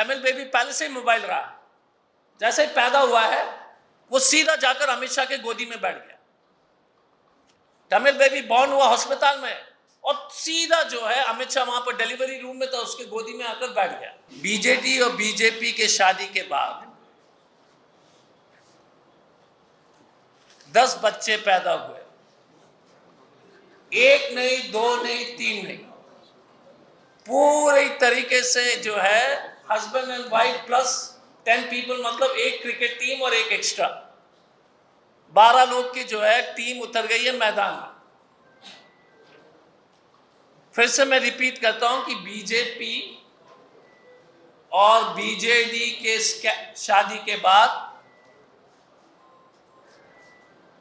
Tamil baby पहले से ही mobile रहा, जैसे ही पैदा हुआ है वो सीधा जाकर अमित शाह के गोदी में बैठ गया। तमिल बेबी बॉर्न हुआ हॉस्पिटल में और सीधा जो है अमित शाह वहां पर डिलीवरी रूम में था, उसके गोदी में आकर बैठ गया। बीजेडी और बीजेपी के शादी के बाद 10 बच्चे पैदा हुए, 1 नहीं, 2 नहीं, 3 नहीं, पूरी तरीके से जो है husband and wife plus 10 people, मतलब एक क्रिकेट टीम और एक एक्स्ट्रा 12 लोग की जो है टीम उतर गई है मैदान में। फिर से मैं रिपीट करता हूं कि बीजेपी और बीजेडी के शादी के बाद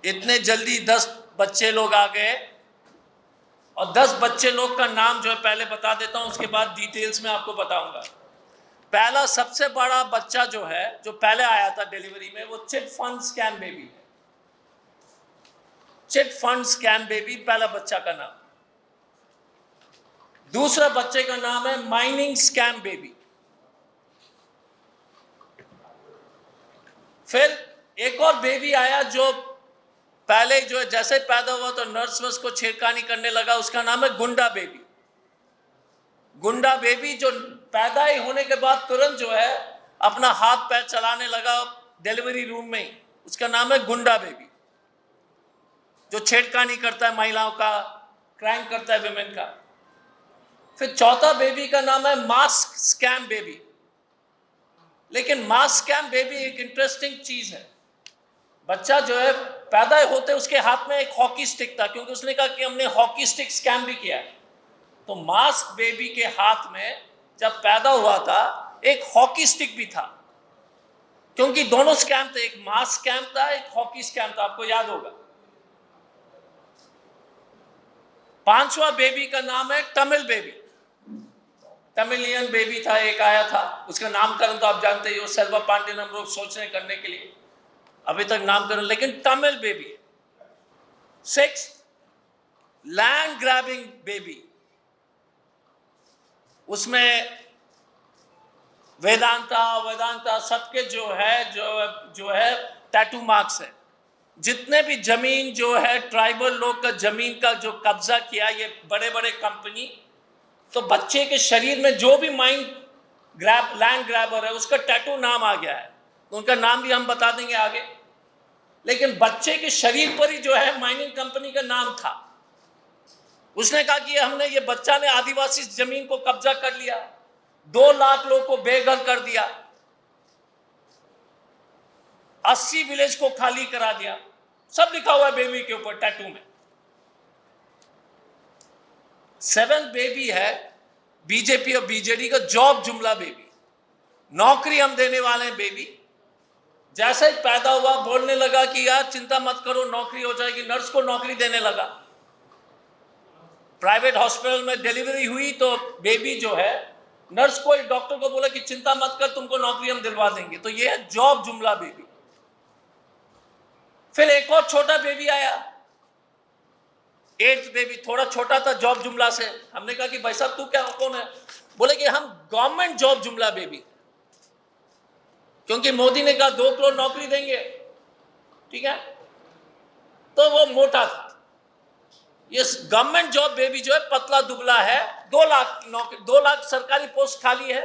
इतने जल्दी 10 बच्चे लोग आ गए, और 10 बच्चे लोग का नाम जो है पहले बता देता हूं, उसके बाद डिटेल्स में आपको बताऊंगा। पहला सबसे बड़ा बच्चा जो है, जो पहले आया था डिलीवरी में, वो चिट फंड स्कैम बेबी है। चिट फंड स्कैम बेबी पहला बच्चा का नाम। दूसरा बच्चे का नाम है माइनिंग स्कैम बेबी। फिर एक और बेबी आया जो पहले जो है जैसे पैदा हुआ तो नर्स वर्स को छेड़खानी करने लगा, उसका नाम है गुंडा बेबी। गुंडा बेबी जो पैदा ही होने के बाद तुरंत जो है अपना हाथ पैर चलाने लगा डिलीवरी रूम में ही, उसका नाम है गुंडा बेबी, जो छेड़खानी करता है महिलाओं का, क्राइम करता है विमेन का। फिर चौथा बेबी का नाम है मास्क स्कैम बेबी। लेकिन मास्क स्कैम बेबी एक इंटरेस्टिंग चीज है। बच्चा जो है पैदा होते उसके हाथ में एक हॉकी स्टिक था, क्योंकि उसने कहा कि हमने हॉकी स्टिक स्कैम भी किया है। तो मास्क बेबी के हाथ में जब पैदा हुआ था एक हॉकी स्टिक भी था, क्योंकि दोनों स्कैम थे, एक मास्क स्कैम था, एक हॉकी स्कैम था, आपको याद होगा। 5वां बेबी का नाम है तमिल बेबी। तमिलियन बेबी था, एक आया था, उसका नामकरण तो आप जानते ही हो, सेल्वा पांड्यन हम लोग सोच रहे करने के लिए, अभी तक नामकरण, लेकिन Tamil baby. 6 land grabbing baby, उसमें वेदांता सबके जो है टैटू मार्क्स है। जितने भी जमीन जो है ट्राइबल लोग का जमीन का जो कब्जा किया ये बड़े बड़े कंपनी, तो बच्चे के शरीर में जो भी लैंड ग्रैबर है उसका टैटू नाम आ गया है, तो उनका नाम भी हम बता देंगे आगे। लेकिन बच्चे के शरीर पर ही जो है माइनिंग कंपनी का नाम था। उसने कहा कि हमने ये बच्चा ने आदिवासी जमीन को कब्जा कर लिया, 2 लाख लोग को बेघर कर दिया, 80 विलेज को खाली करा दिया, सब लिखा हुआ है बेबी के ऊपर टैटू में। 7th बेबी है बीजेपी और बीजेडी का जॉब जुमला बेबी। नौकरी हम देने वाले हैं बेबी। जैसे ही पैदा हुआ बोलने लगा कि यार चिंता मत करो नौकरी हो जाएगी, नर्स को नौकरी देने लगा। प्राइवेट हॉस्पिटल में डिलीवरी हुई तो बेबी जो है नर्स को, डॉक्टर को बोला कि चिंता मत कर, तुमको नौकरी हम दिलवा देंगे। तो ये है जॉब जुमला बेबी। फिर एक और छोटा बेबी आया, 8th बेबी, थोड़ा छोटा था जॉब जुमला से। हमने कहा कि भाई साहब तू क्या कौन है? बोले कि हम गवर्नमेंट जॉब जुमला बेबी, क्योंकि मोदी ने कहा 2 करोड़ नौकरी देंगे, ठीक है, तो वो मोटा था। ये गवर्नमेंट जॉब बेबी जो है पतला दुबला है, 2 लाख नौकरी, 2 लाख सरकारी पोस्ट खाली है,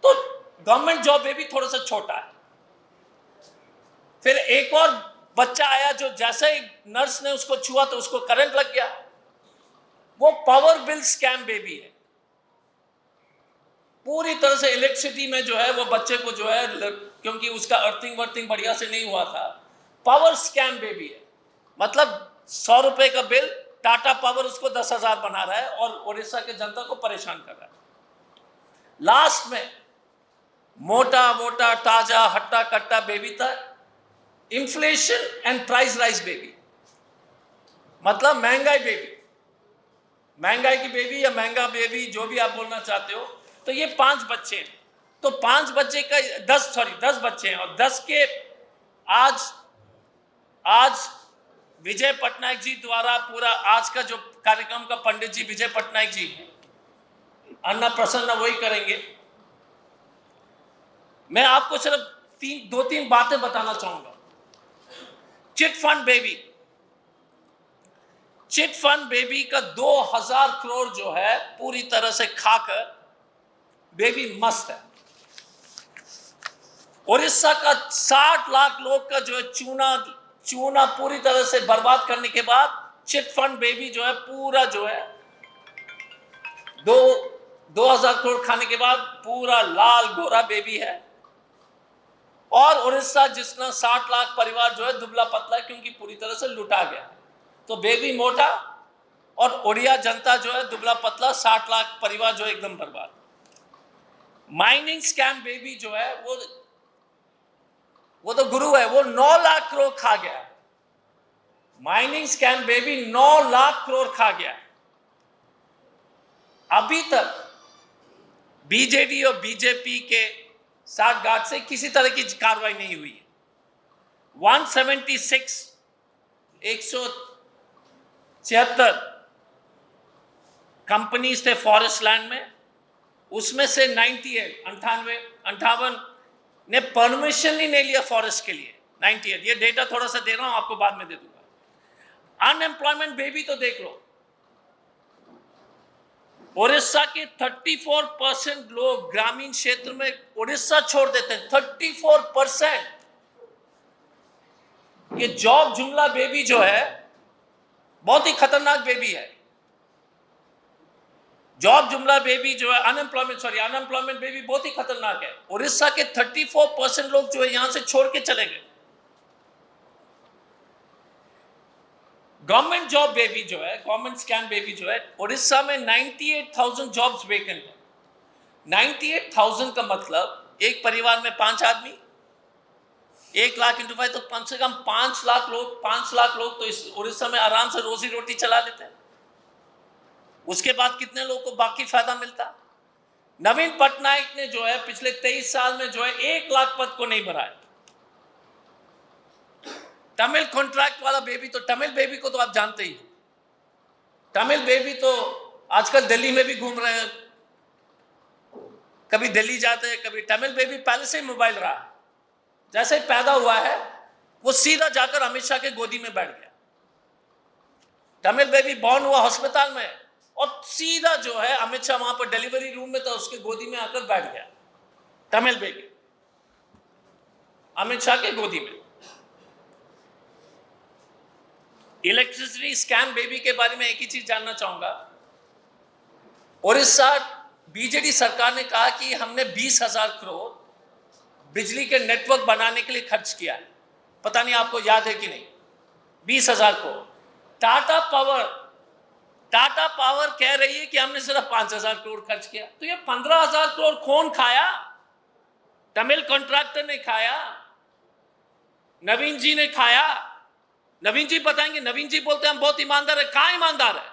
तो गवर्नमेंट जॉब बेबी थोड़ा सा छोटा है। फिर एक और बच्चा आया जो जैसे ही नर्स ने उसको छुआ तो उसको करंट लग गया, वो पावर बिल स्कैम बेबी है। पूरी तरह से इलेक्ट्रिसिटी में जो है वो बच्चे को जो है, क्योंकि उसका अर्थिंग वर्थिंग बढ़िया से नहीं हुआ था, पावर स्कैम बेबी है। मतलब 100 रुपए का बिल, टाटा पावर उसको 10,000 बना रहा है और उड़ीसा के जनता को परेशान कर रहा है। लास्ट में मोटा मोटा ताजा हट्टा कट्टा बेबी था, inflation and price rise baby, मतलब महंगाई बेबी, महंगाई की बेबी या महंगा बेबी, जो भी आप बोलना चाहते हो। तो ये 5 बच्चे हैं। तो 5 बच्चे का 10 बच्चे हैं, और 10 के आज विजय पटनायक जी द्वारा पूरा आज का जो कार्यक्रम का पंडित जी विजय पटनायक जी, अन्ना प्रसन्न वही करेंगे। मैं आपको सिर्फ दो तीन बातें बताना चाहूंगा। Chit fund baby, chit fund baby का 2000 करोड़ जो है पूरी तरह से खाकर बेबी मस्त है। उड़ीसा का 60 लाख लोग का जो है चूना पूरी तरह से बर्बाद करने के बाद चिट फंड बेबी जो है पूरा जो है 2000 करोड़ खाने के बाद पूरा लाल गोरा बेबी है। और उड़ीसा जिसना 60 लाख परिवार जो है दुबला पतला क्योंकि पूरी तरह से लुटा गया। तो बेबी मोटा और उड़िया जनता जो है दुबला पतला, 60 लाख परिवार जो है एकदम बर्बाद। माइनिंग स्कैम बेबी जो है वो तो गुरु है, वो 9 लाख करोड़ खा गया। Mining scam baby 9 lakh crore खा गया। अभी तक बीजेडी और बीजेपी के साथ गांठ से किसी तरह की कार्रवाई नहीं हुई है। 176 कंपनीज थे फॉरेस्ट लैंड में, उसमें से 58 ने परमिशन ही नहीं लिया फॉरेस्ट के लिए। 98, ये डेटा थोड़ा सा दे रहा हूं आपको, बाद में दे दूंगा। अनएम्प्लॉयमेंट बेबी तो देख लो, उड़ीसा के 34% लोग ग्रामीण क्षेत्र में उड़ीसा छोड़ देते हैं। 34%। ये जॉब जुमला बेबी जो है बहुत ही खतरनाक बेबी है। जॉब जुमला बेबी जो है अनएम्प्लॉयमेंट बेबी बहुत ही खतरनाक है। उड़ीसा के 34% लोग जो है यहां से छोड़ के चले गए। गवर्नमेंट जॉब बेबी जो है, गवर्नमेंट स्कैम बेबी जो है, उड़ीसा में 98,000 जॉब्स वेकेंट है। 98,000 का मतलब एक परिवार में 5 आदमी, 1 लाख इंटू 5 तो कम से कम 5 लाख लोग तो इस उड़ीसा में आराम से रोजी रोटी चला लेते हैं। उसके बाद कितने लोगों को बाकी फायदा मिलता? नवीन पटनायक ने जो है पिछले 23 साल में जो है 1 लाख पद को नहीं भरा है। तमिल कॉन्ट्रैक्ट वाला बेबी, तो तमिल बेबी को तो आप जानते ही। तमिल बेबी तो आजकल दिल्ली में भी घूम रहे हैं, कभी दिल्ली जाते हैं, कभी तमिल बेबी पहले से ही मोबाइल रहा। जैसे ही पैदा हुआ है वो सीधा जाकर अमित शाह के गोदी में बैठ गया। तमिल बेबी बॉर्न हुआ अस्पताल में और सीधा जो है अमित शाह वहां पर डिलीवरी रूम में था, उसके गोदी में आकर बैठ गया। तमिल बेबी अमित शाह के गोदी में। इलेक्ट्रिसिटी स्कैम बेबी के बारे में एक ही चीज जानना चाहूंगा। उड़ीसा बीजेडी सरकार ने कहा कि हमने 20,000 करोड़ बिजली के नेटवर्क बनाने के लिए खर्च किया है। पता नहीं आपको याद है कि नहीं, 20,000 करोड़। टाटा पावर कह रही है कि हमने सिर्फ 5,000 करोड़ खर्च किया। तो ये 15,000 करोड़ कौन खाया? तमिल कॉन्ट्रैक्टर ने खाया, नवीन जी ने खाया। नवीन जी बताएंगे, नवीन जी बोलते हैं हम बहुत ईमानदार है। कहां ईमानदार है?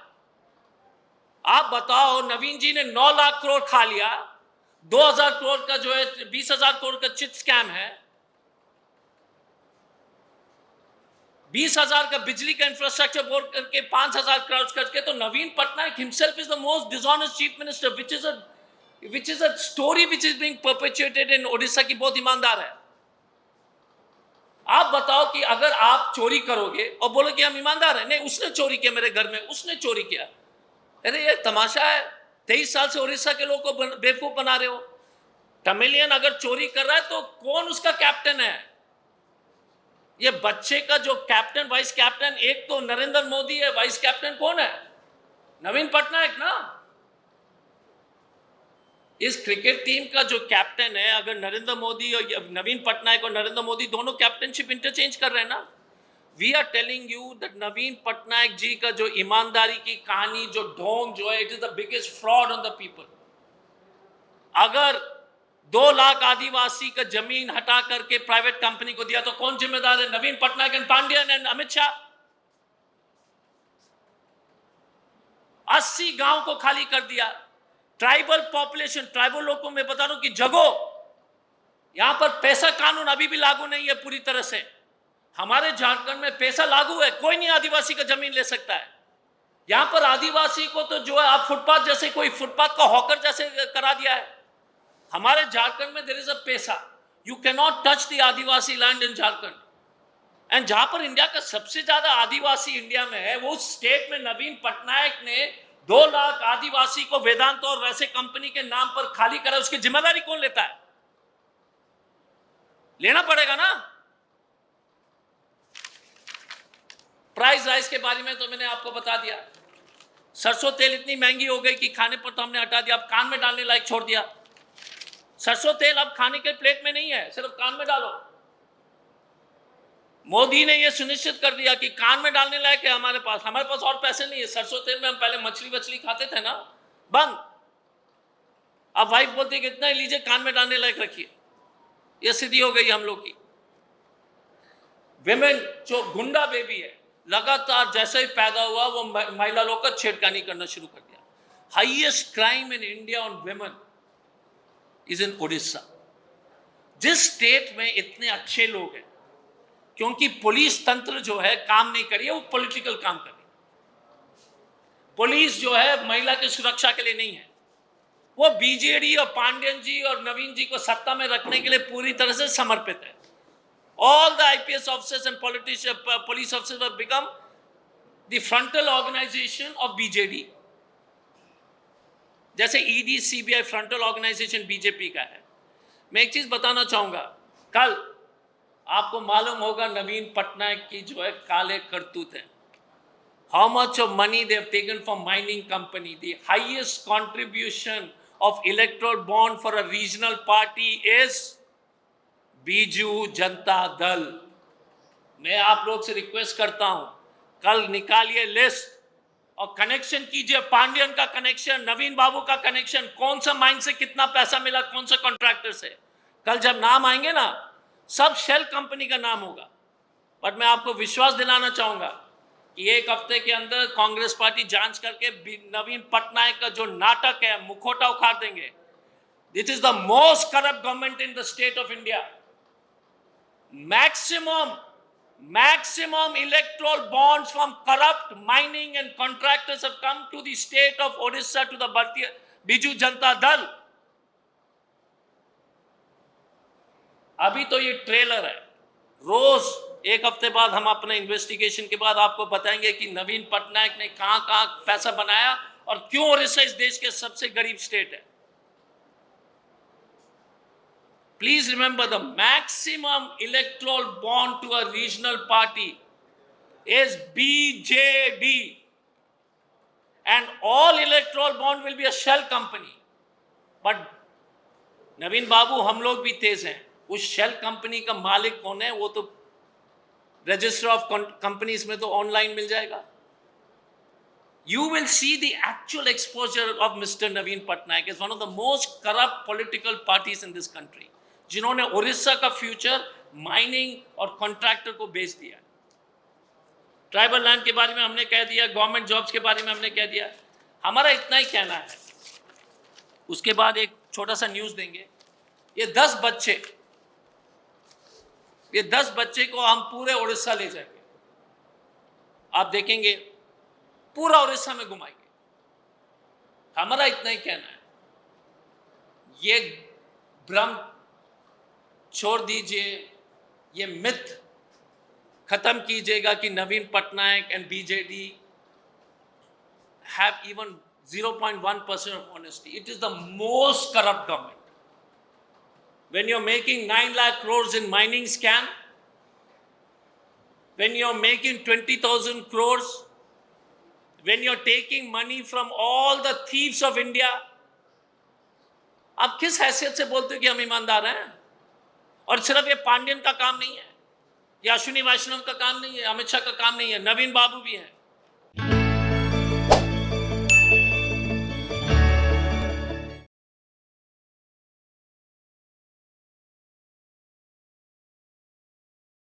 आप बताओ, नवीन जी ने 9 लाख करोड़ खा लिया। 2,000 करोड़ का जो है 20,000 करोड़ का चिट स्कैम है। 20,000 का बिजली का इंफ्रास्ट्रक्चर बोर्ड करके 5,000 करोड़ करके। तो Naveen Patnaik himself is the most dishonest chief minister, which is a story which is being perpetuated in Odisha की बहुत ईमानदार है। आप बताओ कि अगर आप चोरी करोगे और बोलो कि हम ईमानदार हैं, नहीं उसने चोरी किया मेरे घर में, उसने चोरी किया। अरे ये तमाशा है। 23 साल से उड़ीसा के लोगों को बेवकूफ बना रहे हो। तमिलियन अगर चोरी कर रहा है तो कौन उसका कैप्टन है? ये बच्चे का जो कैप्टन वाइस कैप्टन, एक तो नरेंद्र मोदी है, वाइस कैप्टन कौन है? नवीन पटनायक ना। इस क्रिकेट टीम का जो कैप्टन है, अगर नरेंद्र मोदी और नवीन पटनायक और नरेंद्र मोदी दोनों कैप्टनशिप इंटरचेंज कर रहे हैं ना, we are telling you that Naveen Patnaik ji का जो ईमानदारी की कहानी, जो ढोंग जो है, it is the biggest fraud on the people. अगर 2 लाख आदिवासी का जमीन हटा करके प्राइवेट कंपनी को दिया तो कौन जिम्मेदार है? नवीन पटनायक एंड पांड्यन एंड अमित शाह। 80 गांव को खाली कर दिया। ट्राइबल पॉपुलेशन, ट्राइबल लोगों में बता रहा हूं कि जगो, यहां पर पैसा कानून अभी भी लागू नहीं है पूरी तरह से। हमारे झारखंड में पैसा लागू है, कोई नहीं आदिवासी का जमीन ले सकता है। यहां पर आदिवासी को तो जो है आप फुटपाथ जैसे, कोई फुटपाथ का हॉकर जैसे करा दिया है। हमारे झारखंड में देयर इज अ पैसा। You cannot touch the Adivasi land in Jharkhand. And जहां पर इंडिया का सबसे ज्यादा आदिवासी इंडिया में है, वो स्टेट में नवीन पटनायक ने 2 लाख आदिवासी को वेदांत और वैसे कंपनी के नाम पर खाली करा, उसकी जिम्मेदारी कौन लेता है? लेना पड़ेगा ना। प्राइस राइस के बारे में तो मैंने आपको बता दिया। सरसों तेल इतनी महंगी हो गई कि खाने पर तो हमने हटा दिया, अब कान में डालने लायक छोड़ दिया। सरसों तेल अब खाने के प्लेट में नहीं है, सिर्फ कान में डालो। मोदी ने यह सुनिश्चित कर दिया कि कान में डालने लायक है हमारे पास और पैसे नहीं है। सरसों तेल में हम पहले मछली खाते थे ना, बंद। अब वाइफ बोलती है कि इतना ही लीजिए, कान में डालने लायक रखिए। यह स्थिति हो गई हम लोग की। विमेन जो गुंडा बेबी है, लगातार जैसे ही पैदा हुआ वो महिला लोग का छेड़खानी करना शुरू कर दिया। Highest crime in India on women is in Orissa. जिस स्टेट में इतने अच्छे लोग हैं, क्योंकि पुलिस तंत्र जो है काम नहीं करी है, वो पॉलिटिकल काम कर रही है। पुलिस जो है महिला की सुरक्षा के लिए नहीं है, वो बीजेडी और पांड्यन जी और नवीन जी को सत्ता में रखने के लिए पूरी तरह से समर्पित है। All the IPS officers and politicians, police officers have become the frontal organization of BJD. जैसे ED, CBI frontal organisation BJP का है। मैं एक चीज बताना चाहूंगा, कल आपको मालूम होगा नवीन पटनायक की जो है काले करतूत है। How much of money they have taken from mining company? The highest contribution of electoral bond for a regional party is Biju Janata Dal. मैं आप लोग से रिक्वेस्ट करता हूं, कल निकालिए लिस्ट और कनेक्शन कीजिए। पांड्यन का कनेक्शन, नवीन बाबू का कनेक्शन, कौन सा माइन से कितना पैसा मिला, कौन सा कॉन्ट्रैक्टर से। कल जब नाम आएंगे ना, सब शेल कंपनी का नाम होगा। बट मैं आपको विश्वास दिलाना चाहूंगा कि 1 हफ्ते के अंदर कांग्रेस पार्टी जांच करके नवीन पटनायक का जो नाटक है, मुखौटा उखाड़ देंगे। This is the most corrupt government in the state of India. maximum electoral bonds from corrupt mining and contractors have come to the state of Odisha, to the Biju Janata Dal. अभी तो ये trailer है। रोज 1 हफ्ते बाद हम अपने investigation के बाद आपको बताएंगे कि नवीन पटनायक ने कहां पैसा बनाया और क्यों ओडिशा इस देश के सबसे गरीब स्टेट है। Please remember, the maximum electoral bond to a regional party is BJD, and all electoral bond will be a shell company. But नवीन बाबू, हम लोग भी तेज हैं। उस शेल कंपनी का मालिक कौन है वो तो रजिस्टर ऑफ कंपनीज में तो ऑनलाइन मिल जाएगा। You will see the actual exposure of Mr. Naveen Patnaik as one of the most corrupt political parties in this country, जिन्होंने उड़ीसा का फ्यूचर माइनिंग और कॉन्ट्रैक्टर को बेच दिया। ट्राइबल लैंड के बारे में हमने कह दिया, गवर्नमेंट जॉब्स के बारे में हमने कह दिया। हमारा इतना ही कहना है। उसके बाद एक छोटा सा न्यूज़ देंगे। ये 10 बच्चे को हम पूरे उड़ीसा ले जाएंगे। आप देखेंगे पूरा उड़ीसा में घुमाएंगे। हमारा इतना ही कहना है। ये भ्रम छोड़ दीजिए, ये मिथ खत्म कीजिएगा कि Naveen Patnaik and BJD have even 0.1% of honesty. It is the most corrupt government. When you're making 9 lakh crores in mining scam, when you're making 20,000 crores, when you're taking money from all the thieves of India, आप किस हैसियत से बोलते हो कि हम ईमानदार हैं? और सिर्फ ये पांड्यन का काम नहीं है, ये अश्विनी वैष्णव का काम नहीं है, अमित शाह का काम नहीं है, नवीन बाबू भी हैं।